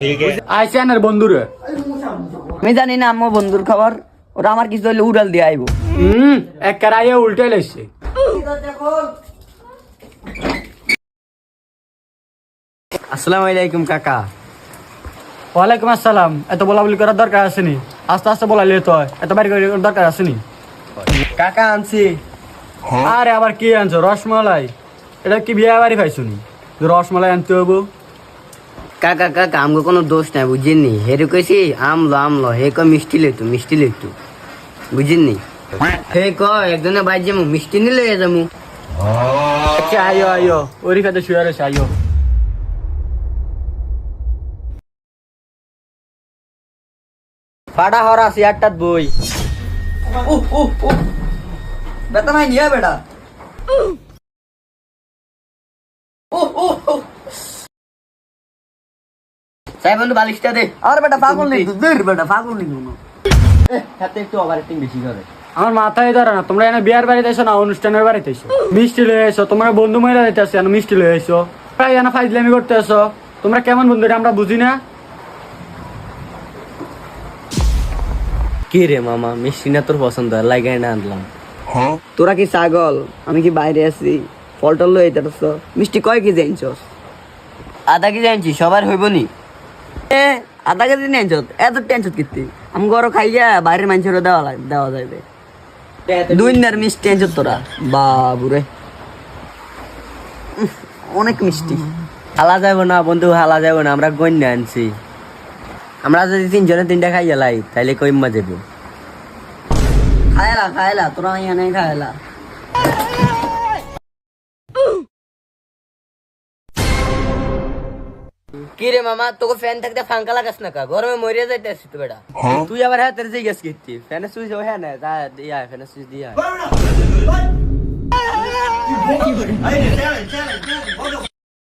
আইসেন আর বন্ধুরে আমি জানি না আম্মু বন্ধুর খবর, ওরা আমার কিছু হইলে উড়াল দিয়ে আইবো। এক কারাইয়ে উল্টে লেছে। আসসালামু আলাইকুম কাকা। ওয়ালাইকুম আসসালাম। এত বলাবলি করার দরকার আসেনি, আস্তে আস্তে বলাইলে তো হয়, এত বাড়ি করার দরকার আসেনি। কাকা আনছি। আরে আবার কি আনছো? রসমালাই? এটা কি বিয়ে বাড়ি পাইছুনি রসমালাই আনতে হবো? কাকা কাকা আমগো কোনো দোষ নাই বুঝিনি, হেরে কইছি আমলো আমলো, হে কয় মিষ্টি লইতু বুঝিনি। হে কয় একজনে বাইর যামু মিষ্টি নিলে যামু। আচ্ছা আইও আইও, ওরি কাছে শুয়ে রয়েছে, আইও। পাড়া হরা সিয়ারটাত বই বেতা নাই নিয়া বেটা। সাই বন্ধু বালিশটা দে। আর বেটা পাগল নেই দূর বেটা পাগল নেই কোনো হাতে একটু ওভার অ্যাক্টিং বেশি করে। আমার মাথায় ধরে না, তোমরা এনে বিয়ার বাড়িতে এসো না অনুষ্ঠানের বাড়িতে এসো, মিষ্টি লয়ে এসো, তোমরা বন্ধু মহিলা দিতে আসো, মিষ্টি লয়ে এসো, প্রায় এনে ফাইজলামি করতে আসো। তোমরা কেমন বন্ধু এটা আমরা বুঝি না। কি রে মামা, মিষ্টি না তোর পছন্দ লাগাই না আনলাম। তোরা কি ছাগল? আমি কি বাইরে আছি? ফলটল লই তারছ মিষ্টি কয় কেজি আনছস? আধা কেজি আনছি, সবার হইব নি? আধা কেজি নিয়ে আনছত, এত টেনশন কিতি? আমি ঘর খাইয়া বাইরের মানুষের দেওয়া যাবে। দুই দিনের মিষ্টি আনছত তোরা, বাবুরে অনেক মিষ্টি। হালা যাবো না বন্ধু, হালা যাবো না, আমরা গন্যা আনছি। আমরা যদি তিনজনে তিনটা খাই গেলাই তাইলে কই মা যাবো। খায়লা তোরা এখানে খায়লা। কি রে মামা, তোকে ফ্যান থাকতে ফাঙ্কা লাগাস না কা? গরমে মরে যাইতে আসছিস তো বেটা। তুই আবার হ্যাঁ তেরে গেছ কিতি ফ্যানের সুইচ হ্যাঁ না তা দিয়া ফ্যানের সুইচ দিয়া।